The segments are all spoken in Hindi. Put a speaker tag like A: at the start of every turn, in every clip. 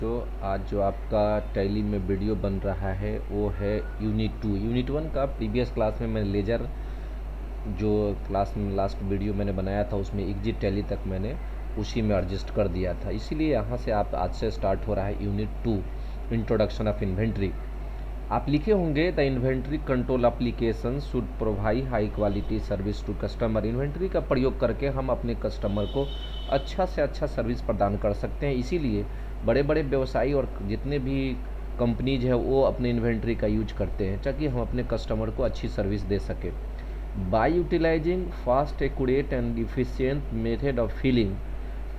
A: तो आज जो आपका टैली में वीडियो बन रहा है वो है यूनिट 1 का। प्रीवियस क्लास में मैं लेजर जो क्लास में लास्ट वीडियो मैंने बनाया था उसमें एग्जिट टैली तक मैंने उसी में एडजस्ट कर दिया था, इसीलिए यहाँ से आप आज से स्टार्ट हो रहा है यूनिट 2 इंट्रोडक्शन ऑफ इन्वेंट्री। आप लिखे होंगे the inventory control application should provide high quality service to customer. Inventory का प्रयोग करके हम अपने कस्टमर को अच्छा से अच्छा सर्विस प्रदान कर सकते हैं, इसीलिए बड़े बड़े व्यवसायी और जितने भी कंपनीज हैं वो अपने इन्वेंट्री का यूज करते हैं ताकि हम अपने कस्टमर को अच्छी सर्विस दे सकें। By utilising fast accurate and efficient method of filling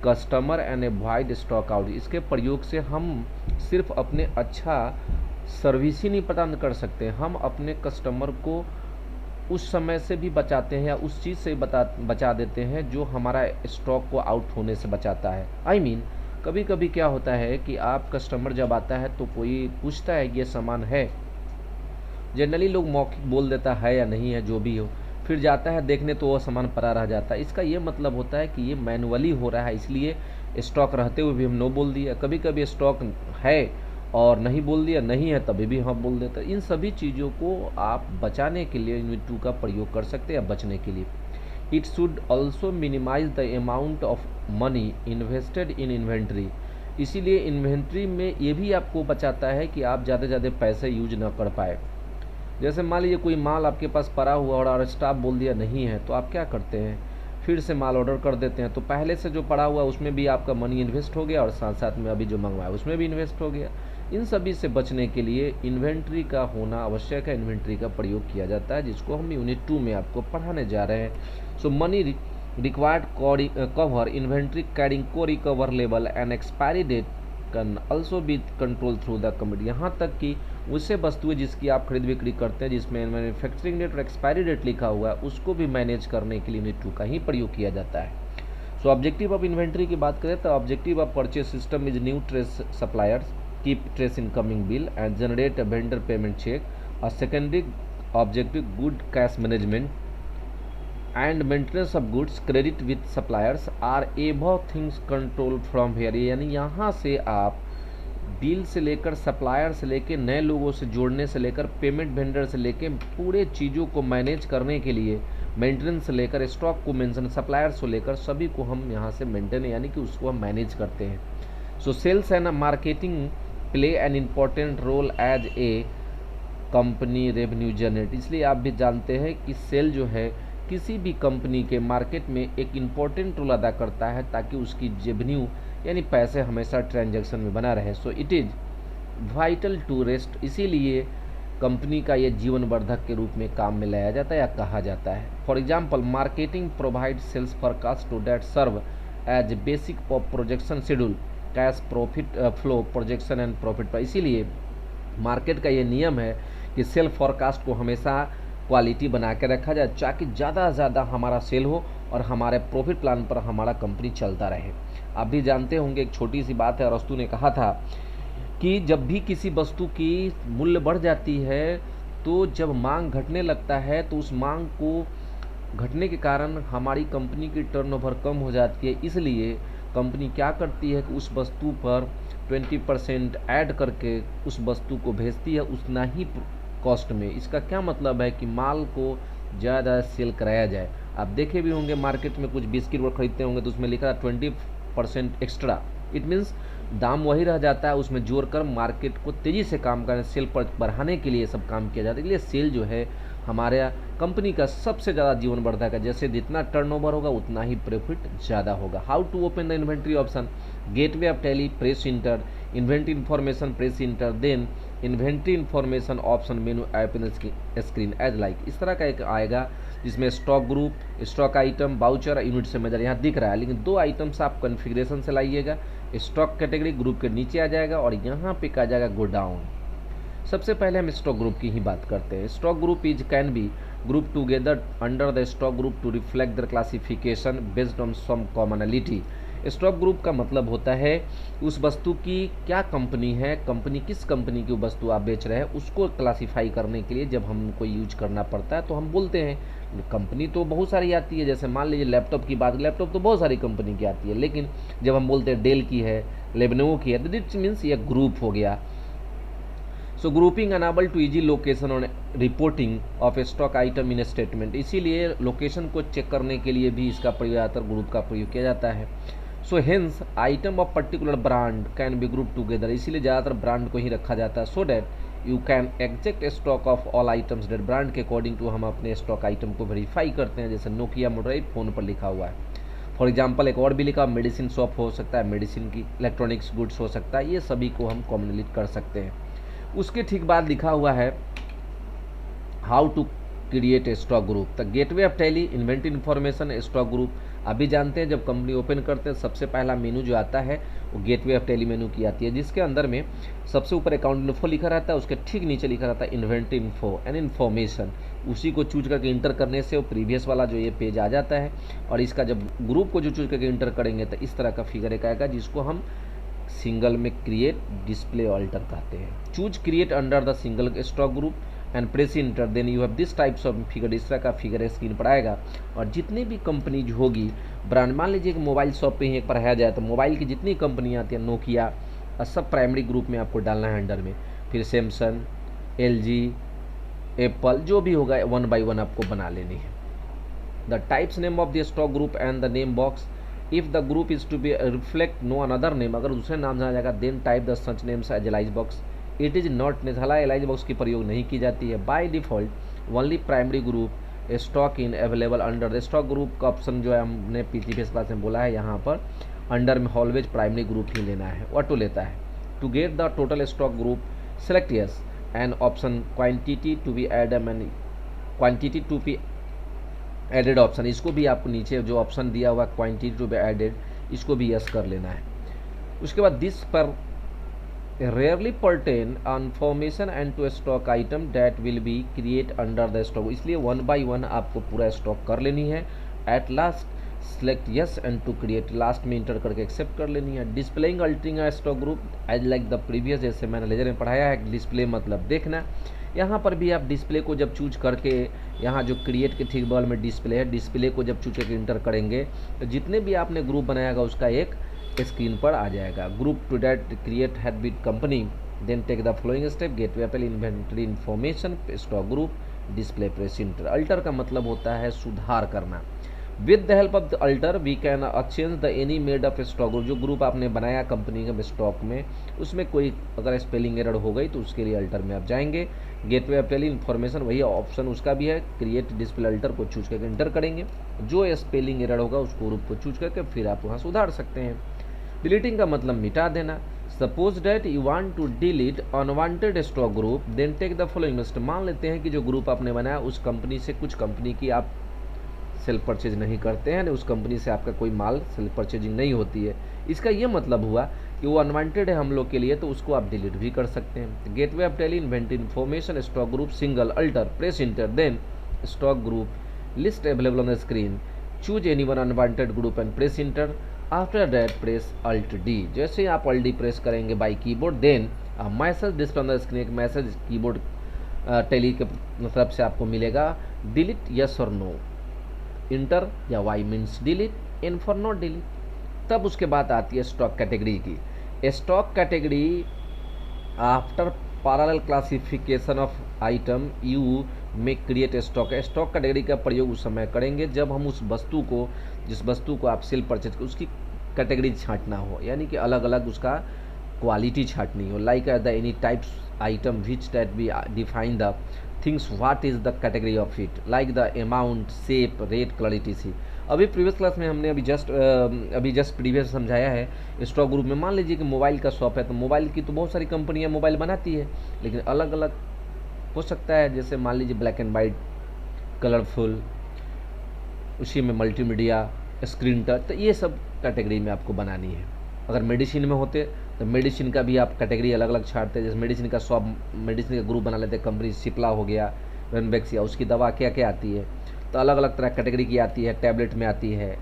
A: customer and avoid stock out. इसके प्रयोग से हम सिर्फ अपने अच्छा सर्विस ही नहीं प्रदान कर सकते, हम अपने कस्टमर को उस समय से भी बचाते हैं या उस चीज़ से बचा देते हैं जो हमारा स्टॉक को आउट होने से बचाता है। कभी कभी क्या होता है कि आप कस्टमर जब आता है तो कोई पूछता है ये सामान है, जनरली लोग मौखिक बोल देता है या नहीं है जो भी हो, फिर जाता है देखने तो वो सामान पड़ा रह जाता है। इसका ये मतलब होता है कि ये मैनुअली हो रहा है, इसलिए स्टॉक रहते हुए भी हम नो बोल दिया। कभी कभी स्टॉक है और नहीं बोल दिया, नहीं है तभी भी हम बोल देते हैं। इन सभी चीज़ों को आप बचाने के लिए यूनिट 2 का प्रयोग कर सकते हैं या बचने के लिए। It should also minimise the amount of money invested in inventory. इसीलिए इन्वेंट्री में ये भी आपको बचाता है कि आप ज़्यादा से ज़्यादा पैसे यूज ना कर पाए। जैसे मान लीजिए कोई माल आपके पास पड़ा हुआ और स्टाफ बोल दिया नहीं है, तो आप क्या करते हैं, फिर से माल ऑर्डर कर देते हैं। तो पहले से जो पड़ा हुआ उसमें भी आपका मनी इन्वेस्ट हो गया और साथ साथ में अभी जो मंगवाया उसमें भी इन्वेस्ट हो गया। इन सभी से बचने के लिए इन्वेंट्री का होना आवश्यक है, इन्वेंट्री का प्रयोग किया जाता है, जिसको हम यूनिट 2 में आपको पढ़ाने जा रहे हैं। So money required cover inventory carrying को recover level and expiry date can also be control through the committee. यहाँ तक कि उससे वस्तुएं जिसकी आप खरीद बिक्री करते हैं जिसमें मैन्युफैक्चरिंग डेट और एक्सपायरी डेट लिखा हुआ है उसको भी मैनेज करने के लिए यूनिट 2 का ही प्रयोग किया जाता है। सो ऑब्जेक्टिव ऑफ इन्वेंट्री की बात करें तो objective of purchase system is new trace suppliers, keep trace incoming bill and generate a vendor payment check. A secondary objective good cash management and maintenance of goods credit with suppliers are above things control from here। यानी यहाँ से आप डील से लेकर सप्लायर से लेकर नए लोगों से जोड़ने से लेकर पेमेंट वेंडर से लेकर पूरे चीज़ों को मैनेज करने के लिए मेंटेनेंस से लेकर स्टॉक को मेंशन सप्लायर्स को लेकर सभी को हम यहाँ से मेंटेन यानी कि उसको हम मैनेज करते हैं। So sales and marketing play an important role as a company revenue generate. इसलिए आप भी जानते हैं कि सेल जो है किसी भी कंपनी के मार्केट में एक इम्पॉर्टेंट रोल अदा करता है ताकि उसकी रेवेन्यू यानी पैसे हमेशा ट्रांजैक्शन में बना रहे। So it is vital to rest, इसीलिए कंपनी का ये जीवन वर्धक के रूप में काम में लाया जाता है या कहा जाता है। For example marketing provide sales forecast to date serve as basic of projection schedule cash profit flow projection and profit पर। इसीलिए मार्केट का ये नियम है कि सेल फॉरकास्ट को हमेशा क्वालिटी बना के रखा जाए ताकि ज़्यादा से ज़्यादा हमारा सेल हो और हमारे प्रॉफिट प्लान पर हमारा कंपनी चलता रहे। आप भी जानते होंगे एक छोटी सी बात है, अरस्तु ने कहा था कि जब भी किसी वस्तु की मूल्य बढ़ जाती है तो जब मांग घटने लगता है तो उस मांग को घटने के कारण हमारी कंपनी की टर्नओवर कम हो जाती है। इसलिए कंपनी क्या करती है कि उस वस्तु पर 20% ऐड करके उस वस्तु को भेजती है उतना ही कॉस्ट में। इसका क्या मतलब है कि माल को ज़्यादा सेल कराया जाए। आप देखे भी होंगे मार्केट में कुछ बिस्किट वो खरीदते होंगे तो उसमें लिखा है 20% एक्स्ट्रा। इट मीन्स दाम वही रह जाता है, उसमें जोड़कर मार्केट को तेज़ी से काम करने सेल पर बढ़ाने के लिए सब काम किया जाता है। इसलिए सेल जो है हमारे कंपनी का सबसे ज़्यादा जीवन वर्धक है, जैसे जितना टर्नओवर होगा उतना ही प्रॉफिट ज़्यादा होगा। How to open the inventory option, gateway of Tally press enter, inventory information press enter, then inventory information option menu open screen as like. इस तरह का एक आएगा जिसमें stock group, stock item, voucher, unit से मेजर यहाँ दिख रहा है, लेकिन दो आइटम्स आप कन्फिग्रेशन से लाइएगा। स्टॉक कैटेगरी ग्रुप के नीचे आ जाएगा और यहाँ पे आ जाएगा गो डाउन। सबसे पहले हम स्टॉक ग्रुप की ही बात करते हैं। Stock group is can be group together under the stock group to reflect the classification based on some commonality. Stock group का मतलब होता है उस वस्तु की क्या कंपनी है, कंपनी किस कंपनी की वस्तु आप बेच रहे हैं उसको क्लासिफाई करने के लिए जब हमको यूज करना पड़ता है तो हम बोलते हैं कंपनी तो बहुत सारी आती है। जैसे मान लीजिए लैपटॉप की बात, लैपटॉप तो बहुत सारी कंपनी की आती है, लेकिन जब हम बोलते हैं डेल की है, लेनोवो की है, तो दिट मीन्स ये ग्रुप हो गया। So grouping enable to easy location on reporting of a stock item in statement, इसीलिए लोकेशन को चेक करने के लिए भी इसका प्रयोग ज़्यादातर ग्रुप का प्रयोग किया जाता है। So hence item of particular brand can be group together, इसीलिए ज़्यादातर ब्रांड को ही रखा जाता है। So that you can exact stock of all items date, brand के अकॉर्डिंग टू हम अपने स्टॉक आइटम को वेरीफाई करते हैं। जैसे नोकिया मोबाइल फ़ोन पर लिखा हुआ है, फॉर एग्जाम्पल एक और भी लिखा मेडिसिन शॉप हो सकता है, मेडिसिन की इलेक्ट्रॉनिक्स गुड्स हो सकता है, ये सभी को हम कॉमनली कर सकते हैं। उसके ठीक बाद लिखा हुआ है how to create a stock group, the gateway of Tally invent information stock group. अभी जानते हैं जब कंपनी ओपन करते हैं सबसे पहला मेनू जो आता है वो गेटवे ऑफ टैली मेनू की आती है, जिसके अंदर में सबसे ऊपर अकाउंट इन्फो लिखा रहता है, उसके ठीक नीचे लिखा रहता है इन्वेंट इन्फो एंड इन्फॉर्मेशन। उसी को चूज करके इंटर करने से वो प्रीवियस वाला जो ये पेज आ जाता है, और इसका जब ग्रुप को जो चूज करके इंटर करेंगे तो इस तरह का फिगर एक आएगा जिसको हम सिंगल में क्रिएट डिस्प्ले अल्टर कहते हैं। Choose create under the single stock group and press enter, then you have this types of figure, इस तरह का फिगर स्क्रीन पर आएगा। और जितनी भी कंपनी जो होगी ब्रांड, मान लीजिए कि मोबाइल शॉप पे ही एक पढ़ाया जाए तो मोबाइल की जितनी कंपनी आती है नोकिया, सब प्राइमरी ग्रुप में आपको डालना है अंडर में। फिर सैमसंग, LG, एप्पल, जो भी होगा वन बाई वन आपको बना लेनी है। The types name of the stock group and the name box, if the group is to be reflect no another name, अगर दूसरे नाम जाना जाएगा then type the such names as alias box. It is not हालांकि एलाइज बॉक्स की प्रयोग नहीं की जाती है। By default only primary group stock in available under the stock group का ऑप्शन जो है हमने प्रीवियस क्लास में बोला है, यहाँ पर अंडर में ऑलवेज प्राइमरी ग्रुप ही लेना है, ऑटो लेता है। To get the total stock group select yes and option quantity to be add and quantity to be added option, इसको भी आपको नीचे जो ऑप्शन दिया हुआ क्वांटिटी टू बी एडेड, इसको भी यस कर लेना है। उसके बाद this per rarely pertain information and to stock item that will be create under the stock, इसलिए वन बाई वन आपको पूरा स्टॉक कर लेनी है। At last select yes and to create, last में इंटर करके एक्सेप्ट कर लेनी है। Displaying altering a stock group as like the previous, जैसे मैंने लेजर में पढ़ाया है, डिस्प्ले मतलब देखना। यहाँ पर भी आप डिस्प्ले को जब चूज करके, यहाँ जो क्रिएट के ठीक बगल में डिस्प्ले है, डिस्प्ले को जब चूज करके इंटर करेंगे तो जितने भी आपने ग्रुप बनाएगा उसका एक स्क्रीन पर आ जाएगा। Group to date create had beat company, then take the following step, gateway apple inventory information stock group display press enter. Alter का मतलब होता है सुधार करना। With the help of the alter we can change the any made of stock group, जो ग्रुप आपने बनाया कंपनी के स्टॉक में उसमें कोई अगर स्पेलिंग एरर हो गई तो उसके लिए अल्टर में आप जाएंगे। गेटवे ऑफ टेली इन्फॉर्मेशन वही ऑप्शन उसका भी है, क्रिएट डिस्प्ले अल्टर को चूज करके इंटर करेंगे, जो स्पेलिंग एरर होगा उसको ग्रुप को चूज करके फिर आप वहाँ सुधार सकते हैं। डिलीटिंग का मतलब मिटा देना। Suppose that you want to delete unwanted stock group, then take the following list, मान लेते हैं कि जो ग्रुप आपने बनाया उस कंपनी से कुछ कंपनी की आप सेल परचेज नहीं करते हैं, उस कंपनी से आपका कोई माल सेल परचेजिंग नहीं होती है, इसका ये मतलब हुआ कि वो अनवांटेड है हम लोग के लिए, तो उसको आप डिलीट भी कर सकते हैं। Gateway of Tally invent information stock group single alter press enter, then stock group list available on the screen, choose any one unwanted group and press enter, after that press alt D. जैसे ही आप अल्ट डी प्रेस करेंगे by keyboard, then message display on the screen, एक मैसेज कीबोर्ड टेली के तरफ से आपको मिलेगा, डिलीट यस और नो, इंटर या Y means delete, N for not delete. तब उसके बाद आती है स्टॉक कैटेगरी की। Stock category after parallel classification of item you में क्रिएट स्टॉक। स्टॉक कैटेगरी का प्रयोग उस समय करेंगे जब हम उस वस्तु को, जिस वस्तु को आप सेल परचेज कर उसकी कैटेगरी छांटना हो, यानी कि अलग अलग उसका क्वालिटी छांटनी हो। Like the any types item which that be define the things what is the category of it, like the amount, shape, rate, colour etc। अभी प्रीवियस क्लास में हमने अभी जस्ट प्रीवियस समझाया है स्टॉक ग्रुप में। मान लीजिए कि मोबाइल का शॉप है, तो मोबाइल की तो बहुत सारी कंपनियां मोबाइल बनाती है, लेकिन अलग अलग हो सकता है। जैसे मान लीजिए ब्लैक एंड वाइट, कलरफुल, उसी में मल्टीमीडिया, स्क्रीन टच, तो ये सब कैटेगरी में आपको बनानी है। अगर मेडिसिन में होते तो मेडिसिन का भी आप कैटेगरी अलग अलग छाटते हैं। जैसे मेडिसिन का शॉप, मेडिसिन का ग्रुप बना लेते हैं, कंपनी सिप्ला हो गया, रेनबैक्सिया, उसकी दवा क्या क्या आती है, तो अलग अलग तरह कैटेगरी की आती है। टैबलेट में आती है,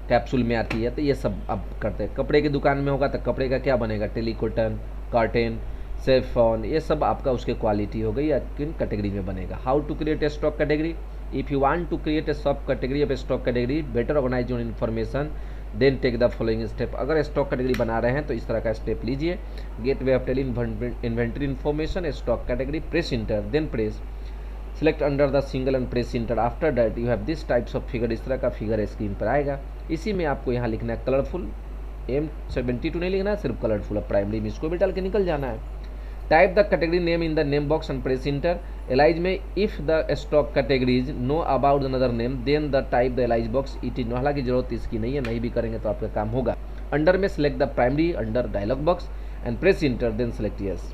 A: कैप्सूल में आती है, तो ये सब अब करते हैं। कपड़े की दुकान में होगा तो कपड़े का क्या बनेगा, टेलीकॉटन, कर्टेन, सेफॉन, ये सब आपका उसके क्वालिटी हो गई या किन कैटेगरी में बनेगा। How to create a stock category, if you want to create a sub category of a stock category better organise your information then take the following step. अगर स्टॉक कैटेगरी बना रहे हैं तो इस तरह का स्टेप लीजिए। Gateway of tele inventory information, stock category, press enter, then press select under the single and press enter, after that you have this types of figure. इस तरह का फिगर स्क्रीन पर आएगा। इसी में आपको यहाँ लिखना है कलरफुल, M72 नहीं लिखना है, सिर्फ कलरफुल। अब प्राइमरी में इसको भी डाल के निकल जाना है। Type the category name in the name box and press enter. Alias में if the stock categories know about another name then the type the alias box it is. हालांकि जरूरत इसकी नहीं है, नहीं भी करेंगे तो आपका काम होगा। अंडर में select the primary under dialog box and press enter, then select yes.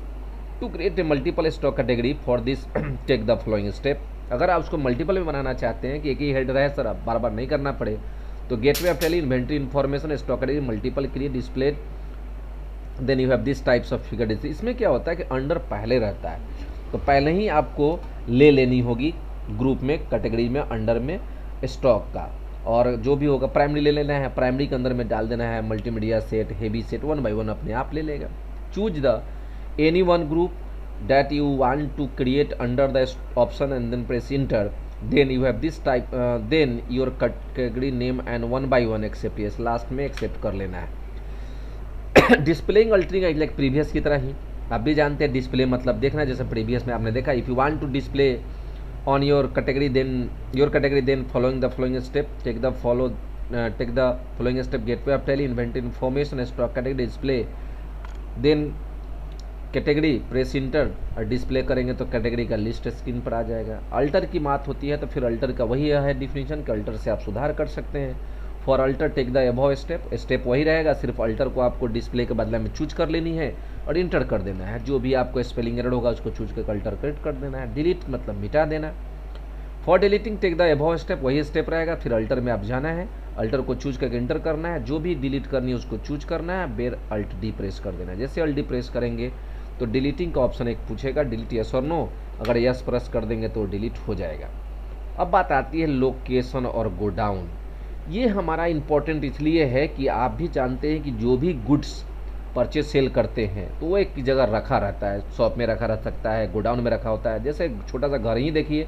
A: To create a multiple stock category for this take the following step. अगर आप उसको मल्टीपल में बनाना चाहते हैं कि एक ही हेड रहे सर, आप बार बार नहीं करना पड़े, तो gateway of tele inventory information stock category multiple create display, then you have this types of figure. इसमें क्या होता है कि अंडर पहले रहता है, तो पहले ही आपको ले लेनी होगी ग्रुप में, कैटेगरी में, अंडर में स्टॉक का, और जो भी होगा प्राइमरी ले लेना है, प्राइमरी के अंदर में डाल देना है multimedia set, heavy set, 1 by 1 अपने आप ले लेगा। Choose the any one group that you want to create under the option and then press enter, then you have this type, then your category name and 1 by 1 accept yes, last में accept कर लेना है। डिस्प्लेइंग अल्टरिंग लाइक प्रीवियस की तरह ही, आप भी जानते हैं डिस्प्ले मतलब देखना, जैसे प्रीवियस में आपने देखा। If you want to display on your category then following the following step take the following step gateway of tele inventory information stock category display, then category press enter और डिस्प्ले करेंगे तो कैटेगरी का लिस्ट स्क्रीन पर आ जाएगा। अल्टर की बात होती है तो फिर अल्टर का वही है डिफिनीशन कि अल्टर से आप सुधार कर सकते हैं। For alter take the above step वही रहेगा, सिर्फ अल्टर को आपको डिस्प्ले के बदले में चूज कर लेनी है और इंटर कर देना है। जो भी आपको स्पेलिंग एरर होगा उसको चूज करके अल्टर करेक्ट कर देना है। डिलीट मतलब मिटा देना। For deleting take the above step वही स्टेप रहेगा, फिर अल्टर में आप जाना है, अल्टर को चूज करके इंटर करना है, जो भी डिलीट करनी है उसको चूज करना है, बेर अल्ट डी प्रेस कर देना है। जैसे अल्ट डी प्रेस करेंगे तो डिलीटिंग का ऑप्शन एक पूछेगा, डिलीट यस और नो, अगर यस प्रेस कर देंगे तो डिलीट हो जाएगा। अब बात आती है लोकेशन और गोडाउन। ये हमारा इम्पोर्टेंट इसलिए है कि आप भी जानते हैं कि जो भी गुड्स परचेज सेल करते हैं तो वो एक जगह रखा रहता है, शॉप में रखा रह सकता है, गोडाउन में रखा होता है। जैसे छोटा सा घर ही देखिए,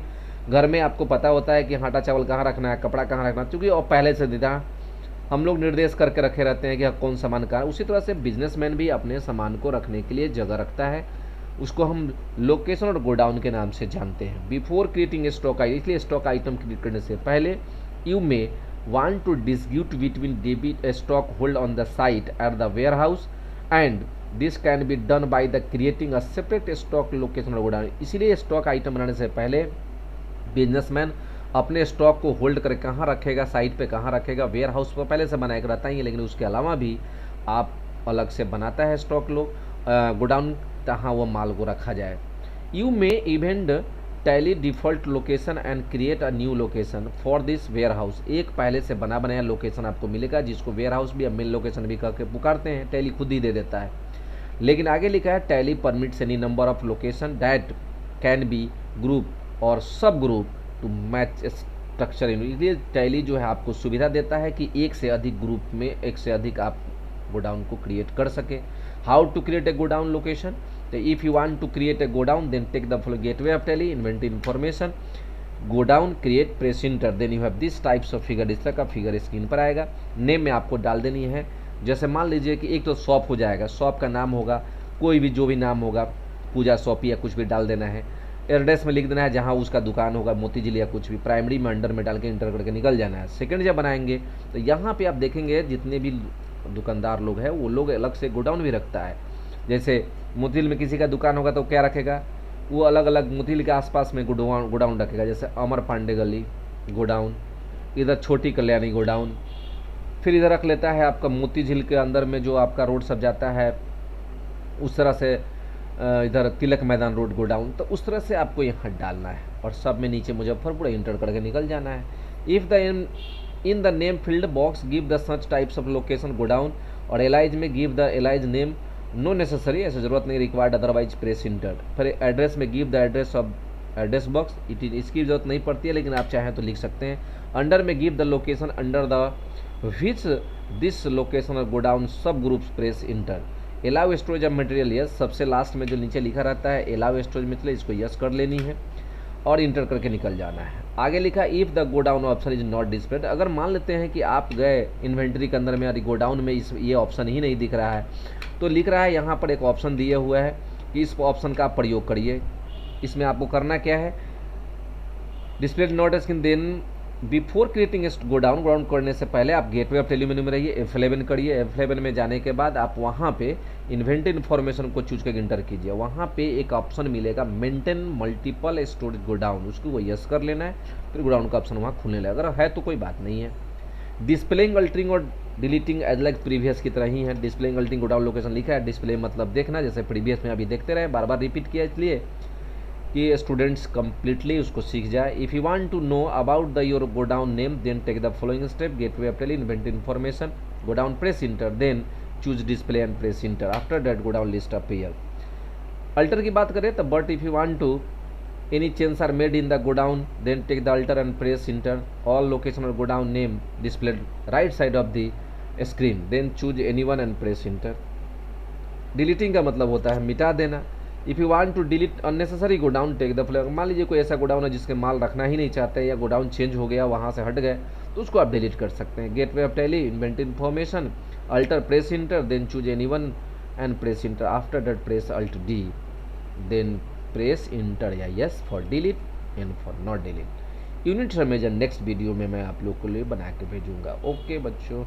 A: घर में आपको पता होता है कि आटा चावल कहाँ रखना है, कपड़ा कहाँ रखना है, क्योंकि और पहले से देता हम लोग निर्देश करके रखे रहते हैं कि कौन सामान कहाँ है। उसी तरह से बिजनेसमैन भी अपने सामान को रखने के लिए जगह रखता है, उसको हम लोकेशन और गोडाउन के नाम से जानते हैं। बिफोर क्रिएटिंग स्टॉक आइटम, इसलिए स्टॉक आइटम क्रिएट करने से पहले you may want to distribute between debit stock hold on the site at the warehouse and this can be done by the creating a separate stock location और गोडाउन। इसीलिए स्टॉक आइटम बनाने से पहले बिजनेसमैन अपने स्टॉक को होल्ड करके कहाँ रखेगा, साइट पे कहाँ रखेगा, वेयर हाउस पर पहले से बना के रहता ही है, लेकिन उसके अलावा भी आप अलग से बनाता है स्टॉक लोग गोडाउन, कहाँ वो माल को रखा जाए। You may event Tally default location and create a new location for this warehouse. एक पहले से बना बनाया लोकेशन आपको मिलेगा, जिसको वेयर हाउस भी, मेन लोकेशन भी करके पुकारते हैं, टैली खुद ही दे देता है। लेकिन आगे लिखा है tally permits any number of location that can be group और सब ग्रुप टू मैच स्ट्रक्चर। इसलिए टैली जो है आपको सुविधा देता है कि एक से अधिक ग्रुप में एक से अधिक आप गोडाउन को क्रिएट कर सके। How to create a godown location, तो if you want to create a godown then take the following gateway of Tally inventory information godown create press enter, then you have this types of figure. इस तरह का फिगर स्क्रीन पर आएगा। नेम में आपको डाल देनी है, जैसे मान लीजिए कि एक तो शॉप हो जाएगा, शॉप का नाम होगा कोई भी, जो भी नाम होगा, पूजा शॉप या कुछ भी डाल देना है। एड्रेस में लिख देना है जहाँ उसका दुकान होगा, मोती झील या कुछ भी, प्राइमरी में अंडर में डाल के इंटर करके निकल जाना है। सेकंड जब बनाएंगे तो यहाँ पे आप देखेंगे जितने भी दुकानदार लोग हैं वो लोग अलग से गोडाउन भी रखता है। जैसे मोती झील में किसी का दुकान होगा तो क्या रखेगा, वो अलग अलग मोती झील के आसपास में गोडाउन रखेगा, जैसे अमर पांडे गली गोडाउन, इधर छोटी कल्याणी गोडाउन, फिर इधर रख लेता है आपका मोती झील के अंदर में जो आपका रोड सब जाता है उस तरह से इधर तिलक मैदान रोड गोडाउन, तो उस तरह से आपको यहाँ डालना है और सब में नीचे मुजफ्फरपुर इंटर करके निकल जाना है। If the in the name field box give the such types of location godown, और एलाइज में give the alias name, no necessary, ऐसे जरूरत नहीं, रिक्वायर्ड अदरवाइज प्रेस इंटर। फिर एड्रेस में give the address of address box, इसकी जरूरत नहीं पड़ती है लेकिन आप चाहें तो लिख सकते हैं। अंडर में give the location under the which this location और गोडाउन सब groups press inter. Allow storage of material yes, सबसे लास्ट में जो नीचे लिखा रहता है एलाउ स्टोरेज मतलब इसको यस कर लेनी है और इंटर करके निकल जाना है। आगे लिखा if the godown option is not displayed, अगर मान लेते हैं कि आप गए इन्वेंट्री के अंदर में और गोडाउन में ये ऑप्शन ही नहीं दिख रहा है, तो लिख रहा है यहाँ पर एक ऑप्शन दिया हुआ है कि इस ऑप्शन का आप प्रयोग करिए। इसमें आपको करना क्या है, displayed not screen then before creating godown, godown करने से पहले आप गेटवे ऑफ टेली मेन्यू में रहिए, F11 करिए। F11 में जाने के बाद आप वहाँ पे इन्वेंटरी इन्फॉर्मेशन को चूज करके इंटर कीजिए। वहाँ पे एक ऑप्शन मिलेगा मेंटेन मल्टीपल स्टोरेज गोडाउन, उसको वो यस कर लेना है, फिर गोडाउन का ऑप्शन वहाँ खुलने लगेगा। अगर है तो कोई बात नहीं है। डिस्प्लेइंग अल्टरिंग और डिलीटिंग एज लाइक प्रीवियस की तरह ही है। डिस्प्लेइंग अल्टरिंग गोडाउन लोकेशन लिखा है, डिस्प्ले मतलब देखना, जैसे प्रीवियस में अभी देखते रहे, बार बार रिपीट किया इसलिए कि स्टूडेंट्स कम्प्लीटली उसको सीख जाए। If you want to know about the your godown name then take the following step, gateway of Tally inventory information godown press enter then choose display and press enter, after that godown list appear. Alter की बात करें तो but if you want to any change are made in the godown then take the alter and press enter, all location और godown name displayed right side of the screen then choose any one and press enter. Deleting का मतलब होता है मिटा देना। If you want to delete unnecessary godown take the flag, मान लीजिए कोई ऐसा गोडाउन है जिसके माल रखना ही नहीं चाहते या गोडाउन चेंज हो गया, वहाँ से हट गए, तो उसको आप डिलीट कर सकते हैं। Gateway of Tally inventory information alter press enter then choose any one and press enter, after that press alt D then press enter या yes for delete and for not delete. Unit समेजन नेक्स्ट वीडियो में मैं आप लोग के लिए बना के भेजूँगा। ओके बच्चों।